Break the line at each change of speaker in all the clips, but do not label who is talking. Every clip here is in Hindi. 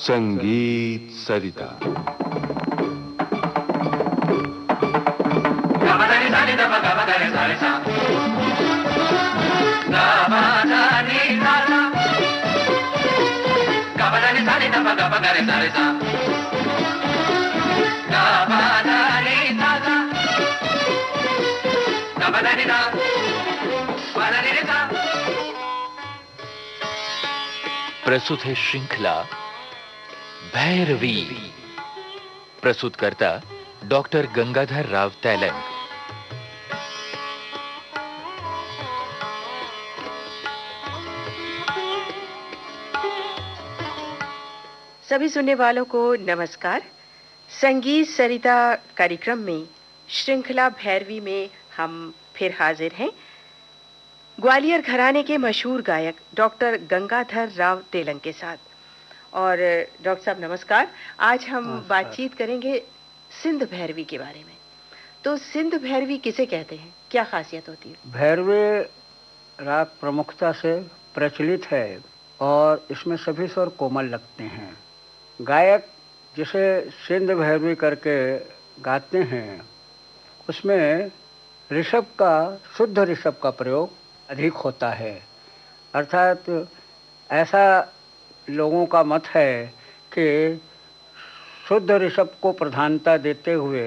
संगीत सरिता।
प्रस्तुत है श्रृंखला भैरवी। प्रस्तुतकर्ता डॉक्टर गंगाधर राव तैलंग।
सभी सुनने वालों को नमस्कार। संगीत सरिता कार्यक्रम में श्रृंखला भैरवी में हम फिर हाजिर हैं। ग्वालियर घराने के मशहूर गायक डॉक्टर गंगाधर राव तेलंग के साथ। और डॉक्टर साहब नमस्कार। आज हम बातचीत करेंगे सिंध भैरवी के बारे में। तो सिंध भैरवी किसे कहते हैं, क्या खासियत होती है?
भैरवी राग प्रमुखता से प्रचलित है और इसमें सभी स्वर कोमल लगते हैं। गायक जिसे सिंध भैरवी करके गाते हैं उसमें ऋषभ का, शुद्ध ऋषभ का प्रयोग अधिक होता है। अर्थात ऐसा लोगों का मत है कि शुद्ध ऋषभ को प्रधानता देते हुए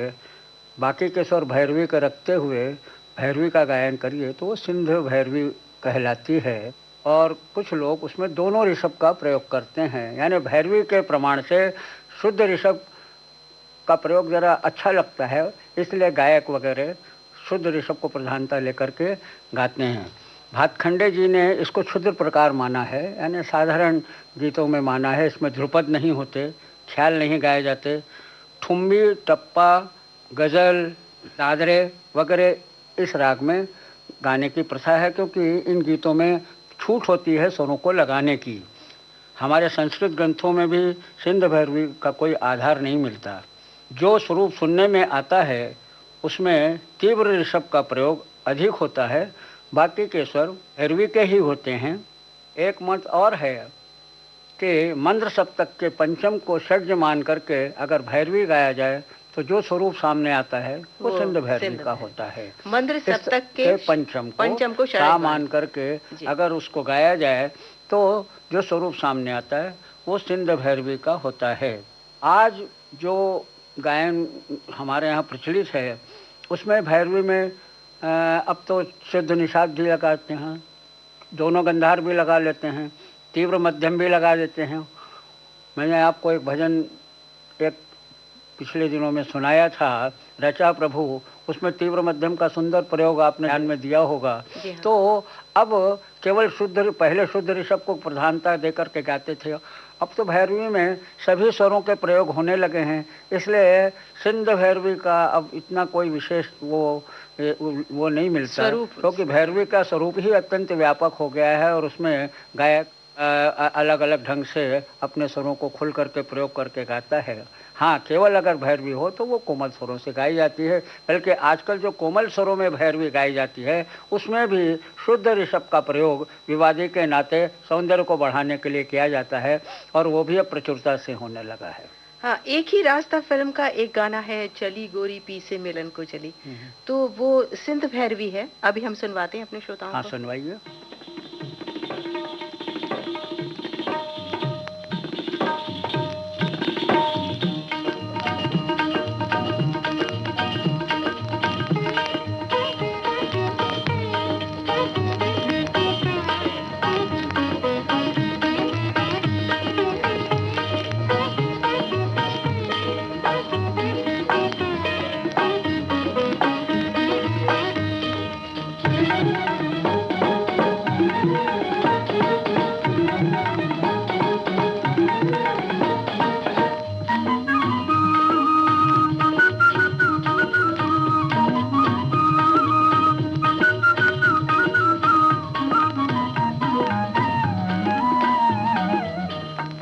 बाकी के स्वर भैरवी के रखते हुए भैरवी का गायन करिए तो वो सिंध भैरवी कहलाती है। और कुछ लोग उसमें दोनों ऋषभ का प्रयोग करते हैं, यानी भैरवी के प्रमाण से शुद्ध ऋषभ का प्रयोग ज़रा अच्छा लगता है, इसलिए गायक वगैरह शुद्ध ऋषभ को प्रधानता लेकर के गाते हैं। भातखंडे जी ने इसको क्षुद्र प्रकार माना है, यानी साधारण गीतों में माना है। इसमें ध्रुपद नहीं होते, ख्याल नहीं गाए जाते। ठुम्बी, टप्पा, गज़ल, दादरे वगैरह इस राग में गाने की प्रथा है, क्योंकि इन गीतों में छूट होती है स्वरों को लगाने की। हमारे संस्कृत ग्रंथों में भी सिंध भैरवी का कोई आधार नहीं मिलता। जो स्वरूप सुनने में आता है उसमें तीव्र ऋषभ का प्रयोग अधिक होता है, बाकी के स्वर भैरवी के ही होते हैं। एक मत और है कि मंद्र सप्तक के पंचम को षड्ज मान करके अगर भैरवी गाया जाए तो जो स्वरूप सामने आता है वो सिंध भैरवी का होता है।
मंद्र सप्तक के
पंचम को षा मान करके अगर उसको गाया जाए तो जो स्वरूप सामने आता है वो सिंध भैरवी का होता है। आज जो गायन हमारे यहाँ प्रचलित है उसमें भैरवी में अब तो सिद्ध निषाद भी लगाते हैं, दोनों गंधार भी लगा लेते हैं, तीव्र मध्यम भी लगा देते हैं। मैंने आपको एक भजन एक पिछले दिनों में सुनाया था, रचा प्रभु, उसमें तीव्र मध्यम का सुंदर प्रयोग आपने ध्यान में दिया होगा। तो अब केवल पहले शुद्ध ऋषभ को प्रधानता देकर के गाते थे, अब तो भैरवी में सभी स्वरों के प्रयोग होने लगे हैं, इसलिए सिंध भैरवी का अब इतना कोई विशेष वो नहीं मिलता, क्योंकि भैरवी का स्वरूप ही अत्यंत व्यापक हो गया है और उसमें गायक अलग अलग ढंग से अपने स्वरों को खुल करके प्रयोग करके गाता है। हाँ, केवल अगर भैरवी हो तो वो कोमल स्वरों से गाई जाती है, बल्कि आजकल जो कोमल स्वरों में भैरवी गाई जाती है उसमें भी शुद्ध ऋषभ का प्रयोग विवादी के नाते सौंदर्य को बढ़ाने के लिए किया जाता है और वो भी अब प्रचुरता से होने लगा है।
हाँ, एक ही रास्ता फिल्म का एक गाना है, चली गोरी पी से मिलन को चली, तो वो सिंध भैरवी है। अभी हम सुनवाते हैं अपने श्रोताओं को।
हाँ, सुनवाइए।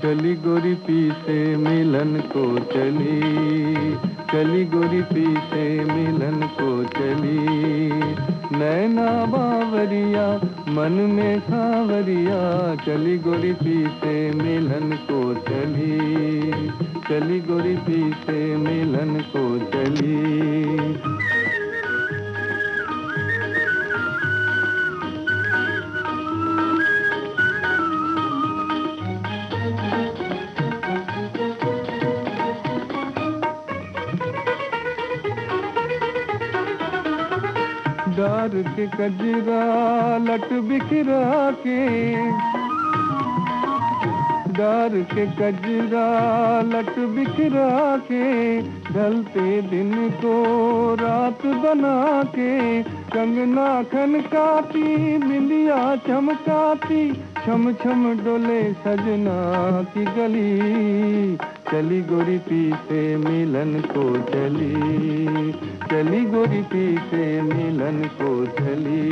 चली गोरी पी से मिलन को चली,
चली गोरी पीछे मिलन को चली। नैना बावरिया मन में सावरिया, चली गोरी पीछे मिलन को चली। चली गोरी पीछे मिलन को चली। डार के कजरा लट बिखरा के, डार के कजरा लट बिखरा के, ढलते दिन को रात बना के, कंगना खनकाती बिंदिया चमकाती, छम छम डोले सजना की गली। चली गोरी पीछे मिलन को चली। चली गोरी पीछे मिलन को चली।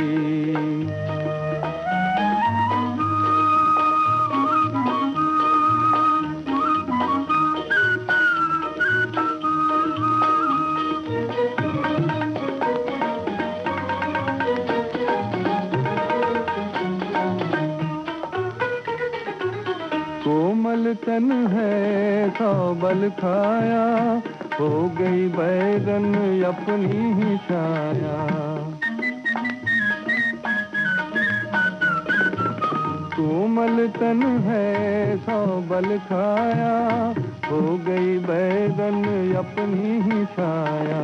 कोमल तन है सौ बल खाया, हो गई बैरन अपनी ही छाया। कोमल तन है सौ बल खाया, हो गई बैरन अपनी ही छाया।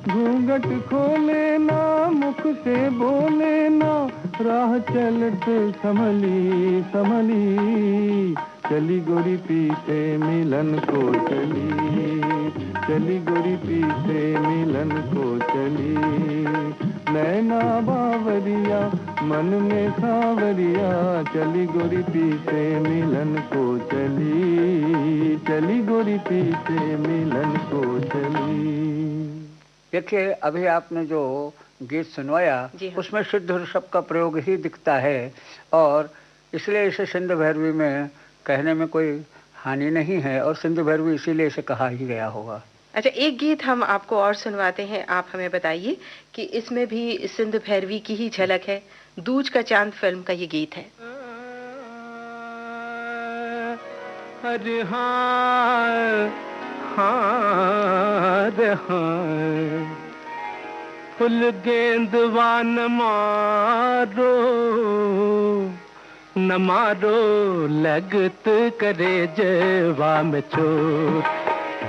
घूंघट खोले ना मुख से बोले ना, राह चलत संभली संभली। चली गोरी पीछे मिलन को चली। चली गोरी पीछे मिलन को चली। नैना बावरिया मन में सावरिया, चली गोरी पीछे मिलन को चली। चली गोरी पीछे मिलन को चली।
देखिए, अभी आपने जो गीत सुनवाया उसमें शुद्ध ऋषभ का प्रयोग ही दिखता है, और इसलिए इसे सिंधु भैरवी में कहने में कोई हानि नहीं है, और सिंधु भैरवी इसीलिए इसे कहा ही गया होगा।
अच्छा, एक गीत हम आपको और सुनवाते हैं। आप हमें बताइए कि इसमें भी सिंधु भैरवी की ही झलक है। दूज का चांद फिल्म का ये गीत है।
अरे हाँ हाँ रे हाँ, फुल गेंदवा न मारो न मारो, लगत करे जवा में चोट।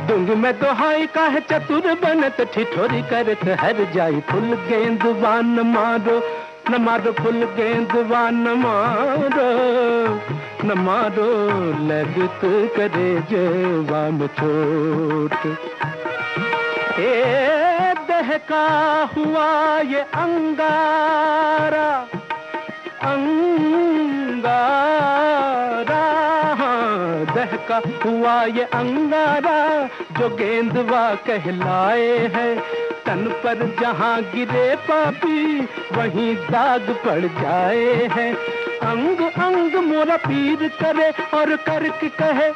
डूंग में दोहाई का है चतुर बनत, ठिठोरी करत हर जाई। फुल गेंदवा न मारो न मारो, फुल गेंदवा न मारो न मारो, लगत करे जवा में चोट। ए दहका हुआ ये अंगारा अंगारा, दहका हुआ ये अंगारा, जो गेंदवा कहलाए है। तन पर जहाँ गिरे पापी वहीं दाग पड़ जाए है। अंग अंग मोरा पीर करे और करके कहे,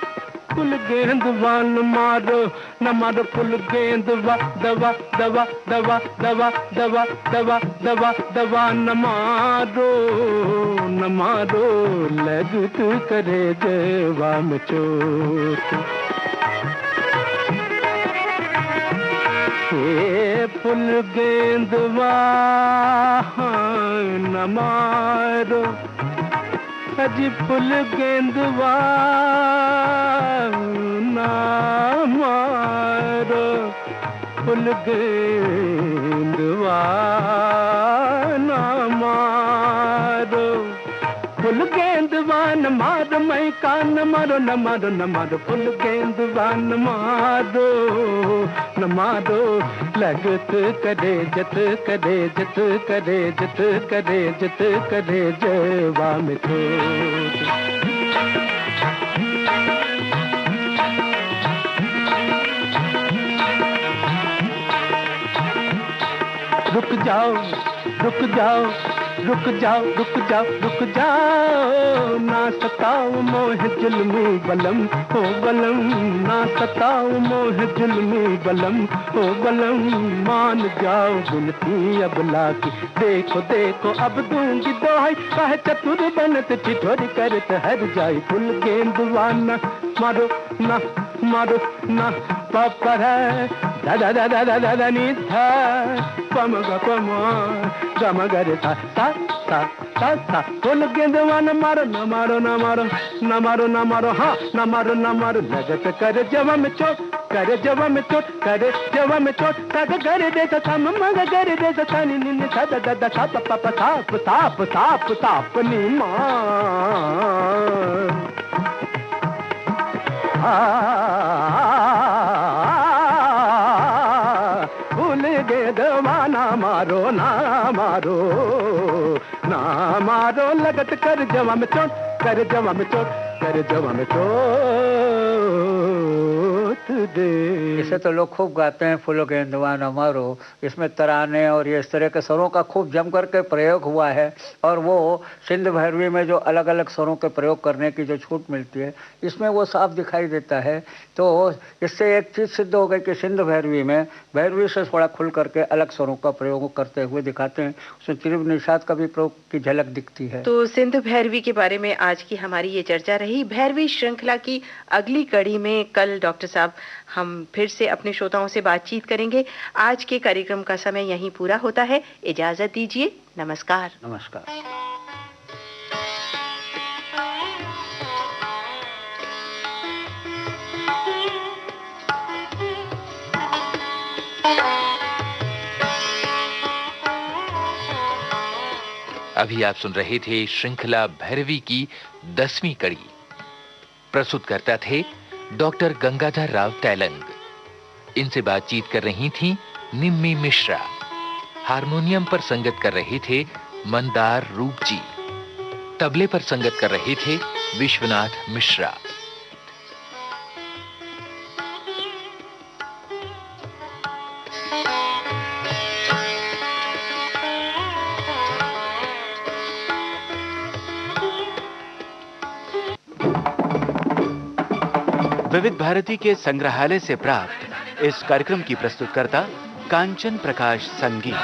फुल गेंदवा न मारो न मारो, फुल गेंदवा दवा दवा दवा दवा दवा दवा दवा दवा न मारो न मारो, लगत करे जवा में चोट। हे फुल गेंदवा न मारो, अजी फुल गेंदवा ना मारो, फुल गेंदवा ना मारो, फुल गेंदवा न मारो, मैं कान मारो न मारो न मारो, फुल गेंदवा न मारो न मारो, लगत करे जत करे जत करे जत करे जत करे जवा में चोट। रुक जाओ रुक जाओ रुक जाओ रुक जाओ रुक जाओ, ना सताओ मोह जुल्मी बलम हो बलम, ना सताओ मोह जुल्मी बलम हो बलम, मान जाओ बिनती अबला की, देखो देखो अब दूंगी दोहाई, कह चतुर बनत ठिठोरी करत हर जाई, फुल गेंदवाना मारो ना मारो ना, पापर है दा दा दा दा दा दा नी धा, पम ग पम गम गर सा सा सा सा सा, फुल गेंदवाना मारो ना मारो ना मारो ना मारो ना मारो, हाँ ना मारो ना मारो, लगत कर जवा में चोट, कर जवा में चोट, कर जवा में चोट, तग कर दे सा मग कर दे सा नी नी सा दा दा दा सा प प प साप साप साप साप नी मां, भूल गेंदवाना मारो ना मारो ना मारो, लगत कर जवा में चोट, कर जवा में चोट, कर जवा में चोट दे।
इसे तो लोग खूब गाते हैं, फूलो गेंदवाना मारो। इसमें तराने और ये इस तरह के स्वरों का खूब जम करके प्रयोग हुआ है, और वो सिंध भैरवी में जो अलग अलग स्वरों के प्रयोग करने की जो छूट मिलती है, इसमें वो साफ दिखाई देता है। तो इससे एक चीज़ सिद्ध हो गई कि सिंध भैरवी में भैरवी से थोड़ा खुल करके अलग स्वरों का प्रयोग करते हुए दिखाते हैं, उसमें त्रिव निषाद का भी प्रयोग की झलक दिखती है।
तो सिंध भैरवी के बारे में आज की हमारी ये चर्चा रही। भैरवी श्रृंखला की अगली कड़ी में कल डॉक्टर साहब हम फिर से अपने श्रोताओं से बातचीत करेंगे। आज के कार्यक्रम का समय यहीं पूरा होता है, इजाजत दीजिए, नमस्कार।
नमस्कार।
अभी आप सुन रहे थे श्रृंखला भैरवी की 10वीं कड़ी। प्रस्तुत करता थे डॉक्टर गंगाधर राव तैलंग। इनसे बातचीत कर रही थी निम्मी मिश्रा। हारमोनियम पर संगत कर रहे थे मंदार रूप जी। तबले पर संगत कर रहे थे विश्वनाथ मिश्रा।
विविध भारती के संग्रहालय से प्राप्त इस कार्यक्रम की प्रस्तुतकर्ता कांचन प्रकाश संगीत।